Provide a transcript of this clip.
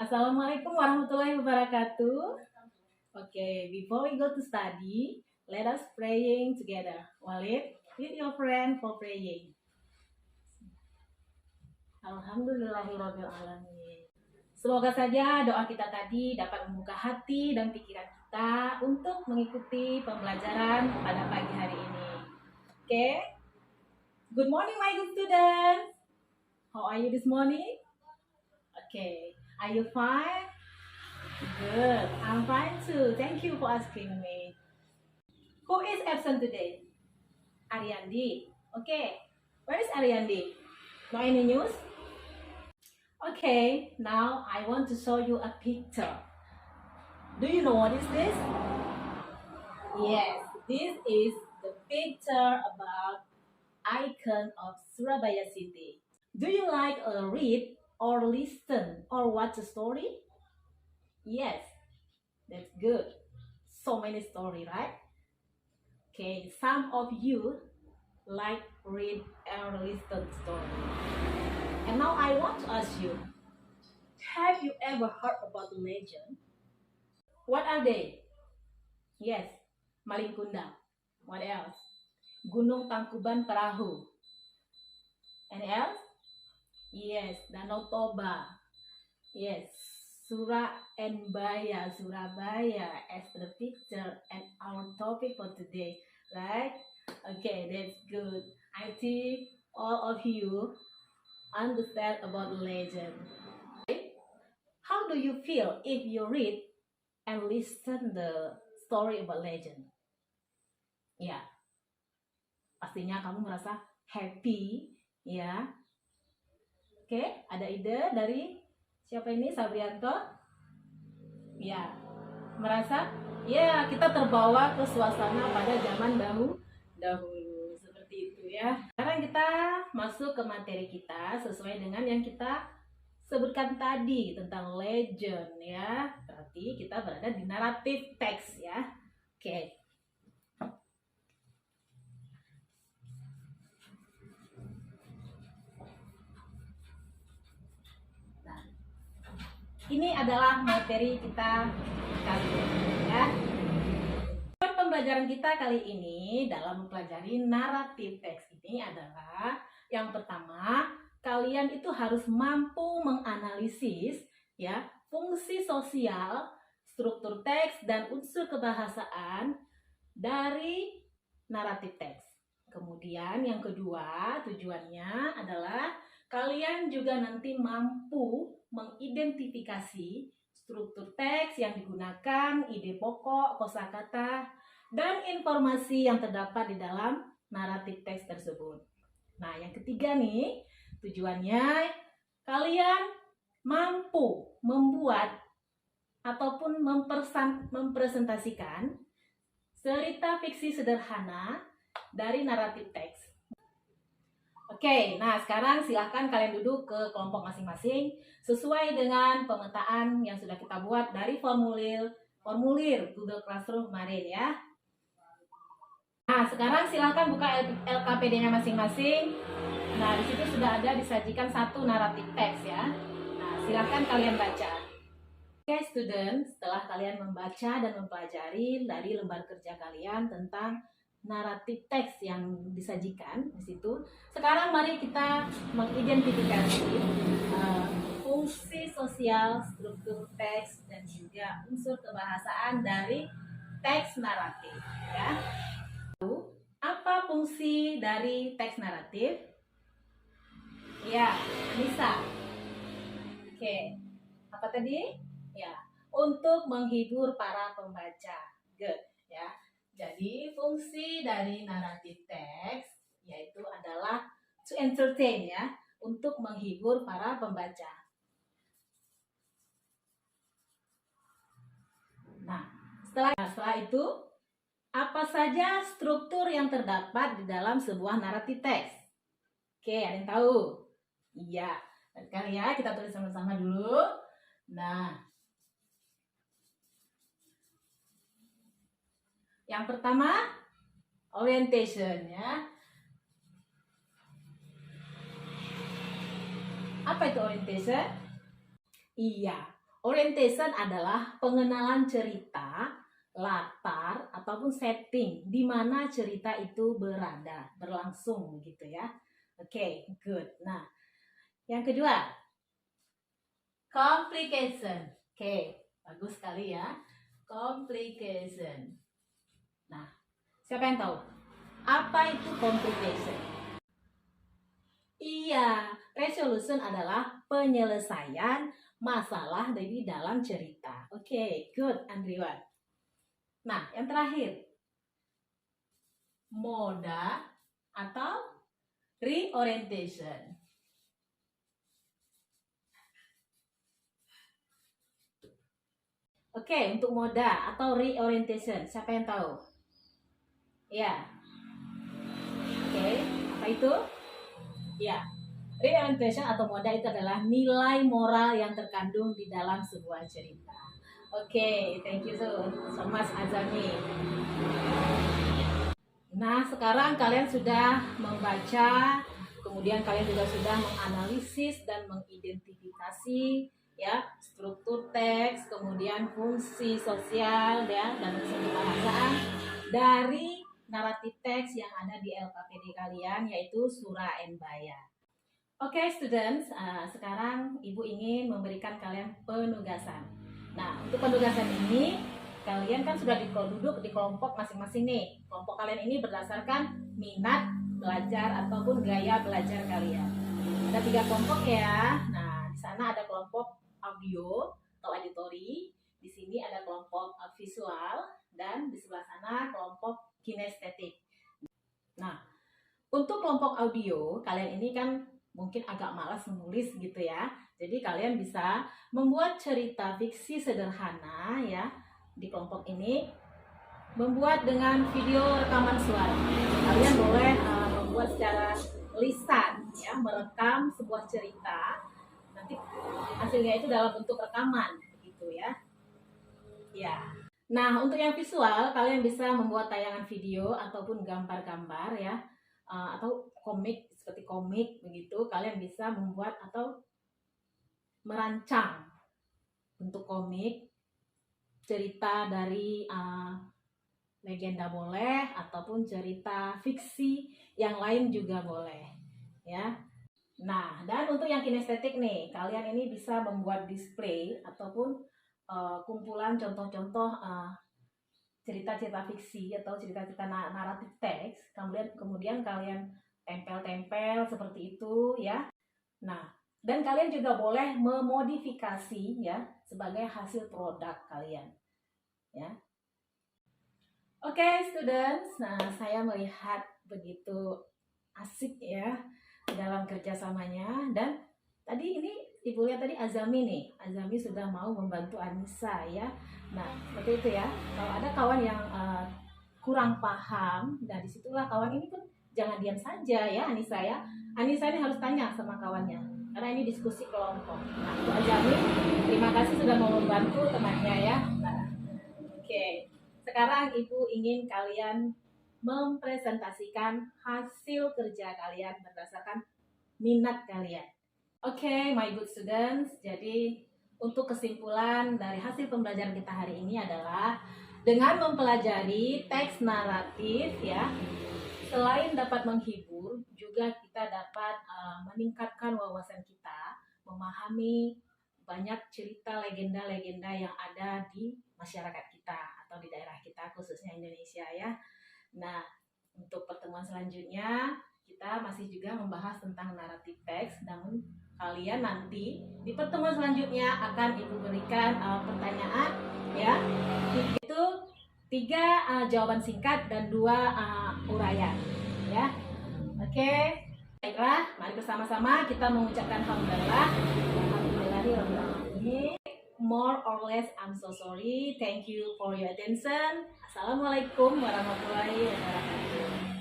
Assalamualaikum warahmatullahi wabarakatuh. Okay, before we go to study, let us praying together. Walid, with your friend for praying. Alhamdulillahirabbil alamin. Semoga saja doa kita tadi dapat membuka hati dan pikiran kita untuk mengikuti pembelajaran pada pagi hari ini. Okay? Good morning, my good students. How are you this morning? Okay. Are you fine? Good. I'm fine too. Thank you for asking me. Who is absent today? Ariandi. Okay. Where is Ariandi? No any news? Okay. Now I want to show you a picture. Do you know what is this? Yes. This is the picture about icon of Surabaya city. Do you like read or listen or watch a story? Yes. That's good. So many story, right? Okay, some of you like read or listen story. And now I want to ask you, have you ever heard about legend? What are they? Yes, Maling Kundang. What else? Gunung Tangkuban Perahu. And else? Yes, Danau Toba. Yes, Surabaya as the picture and our topic for today, right? Okay, that's good. I think all of you understand about legend. How do you feel if you read and listen the story about legend? Ya, pastinya kamu merasa happy, ya. Oke, ada ide dari siapa ini? Sabrianto? Ya, merasa ya kita terbawa ke suasana pada zaman dahulu seperti itu ya. Sekarang kita masuk ke materi kita sesuai dengan yang kita sebutkan tadi tentang legend ya. Berarti kita berada di naratif teks ya. Oke. Nah, ini adalah materi kita kali ini ya. Pembelajaran kita kali ini dalam mempelajari naratif teks ini adalah yang pertama, kalian itu harus mampu menganalisis ya fungsi sosial, struktur teks dan unsur kebahasaan dari naratif teks. Kemudian yang kedua, tujuannya adalah kalian juga nanti mampu mengidentifikasi struktur teks yang digunakan, ide pokok, kosakata, dan informasi yang terdapat di dalam naratif teks tersebut. Nah, yang ketiga nih, tujuannya kalian mampu membuat ataupun mempresentasikan cerita fiksi sederhana dari naratif teks. Oke, nah sekarang silahkan kalian duduk ke kelompok masing-masing sesuai dengan pemetaan yang sudah kita buat dari formulir Google Classroom kemarin ya. Nah, sekarang silahkan buka LKPD-nya masing-masing. Nah, di situ sudah ada disajikan satu naratif teks ya. Nah, silahkan kalian baca. Oke, student, setelah kalian membaca dan mempelajari dari lembar kerja kalian tentang naratif teks yang disajikan di situ, sekarang mari kita mengidentifikasi fungsi sosial, struktur teks, dan juga unsur kebahasaan dari teks naratif ya. Apa fungsi dari teks naratif? Ya, bisa. Oke, apa tadi? Ya, untuk menghibur para pembaca. Good, ya. Jadi, fungsi dari naratif teks yaitu adalah to entertain ya, untuk menghibur para pembaca. Nah, setelah itu apa saja struktur yang terdapat di dalam sebuah naratif teks? Oke, ada yang tahu? Iya, sekali ya kita tulis sama-sama dulu. Nah, yang pertama orientation ya. Apa itu orientation? Iya, Orientation adalah pengenalan cerita, latar, ataupun setting di mana cerita itu berada, berlangsung gitu ya. Oke, good. Nah, yang kedua, complication. Oke, bagus sekali ya. Complication. Nah, siapa yang tahu? Apa itu complication? Iya, resolution adalah penyelesaian masalah dari dalam cerita. Oke, good, Andriwan. Nah, yang terakhir, moda atau reorientation. Oke, untuk moda atau reorientation, siapa yang tahu? Ya. Oke, apa itu? Ya. Reorientation atau moda itu adalah nilai moral yang terkandung di dalam sebuah cerita. Oke, thank you so much Azami. Nah, sekarang kalian sudah membaca, kemudian kalian juga sudah menganalisis dan mengidentifikasi ya struktur teks, kemudian fungsi sosial ya dan fungsi kebahasaan dari naratif teks yang ada di LKPD kalian, yaitu Surah An-Baya. Oke, students, sekarang Ibu ingin memberikan kalian penugasan. Nah, untuk penugasan ini, kalian kan sudah duduk di kelompok masing-masing nih. Kelompok kalian ini berdasarkan minat belajar ataupun gaya belajar kalian. Ada 3 kelompok ya. Nah, di sana ada kelompok audio atau auditory. Di sini ada kelompok visual dan di sebelah sana kelompok kinestetik. Nah, untuk kelompok audio, kalian ini kan mungkin agak malas menulis gitu ya. Jadi kalian bisa membuat cerita fiksi sederhana ya di kelompok ini, membuat dengan video rekaman suara. Kalian boleh membuat secara lisan ya, merekam sebuah cerita. Nanti hasilnya itu dalam bentuk rekaman gitu ya. Ya. Nah, untuk yang visual kalian bisa membuat tayangan video ataupun gambar-gambar ya. Atau komik, seperti komik begitu, kalian bisa membuat atau merancang bentuk komik, cerita dari legenda boleh ataupun cerita fiksi yang lain juga boleh ya. Nah, dan untuk yang kinestetik nih, kalian ini bisa membuat display ataupun kumpulan contoh-contoh cerita-cerita fiksi atau cerita-cerita naratif teks, kemudian kalian tempel-tempel seperti itu ya. Nah, dan kalian juga boleh memodifikasi ya sebagai hasil produk kalian ya. Oke, students. Nah, saya melihat begitu asik ya dalam kerjasamanya. Dan tadi ini Ibu lihat tadi Azami nih. Azami sudah mau membantu Anissa ya. Nah, seperti itu ya. Kalau ada kawan yang kurang paham, nah disitulah kawan ini pun jangan diam saja ya Anissa ya. Anissa ini harus tanya sama kawannya. Karena ini diskusi kelompok. Nah, untuk Azami, terima kasih sudah mau membantu temannya ya. Nah, oke. Sekarang Ibu ingin kalian mempresentasikan hasil kerja kalian berdasarkan minat kalian. Oke, my good students. Jadi untuk kesimpulan dari hasil pembelajaran kita hari ini adalah dengan mempelajari teks naratif ya, selain dapat menghibur, juga kita dapat meningkatkan wawasan kita, memahami banyak cerita legenda-legenda yang ada di masyarakat kita atau di daerah kita, khususnya Indonesia ya. Nah, untuk pertemuan selanjutnya kita masih juga membahas tentang naratif teks, namun kalian nanti di pertemuan selanjutnya akan Ibu berikan pertanyaan ya. Itu 3 jawaban singkat dan 2 uraian ya. Oke. Baiklah, mari bersama-sama kita mengucapkan alhamdulillah. Alhamdulillahirobbilalamin. More or less I'm so sorry. Thank you for your attention. Assalamualaikum warahmatullahi wabarakatuh.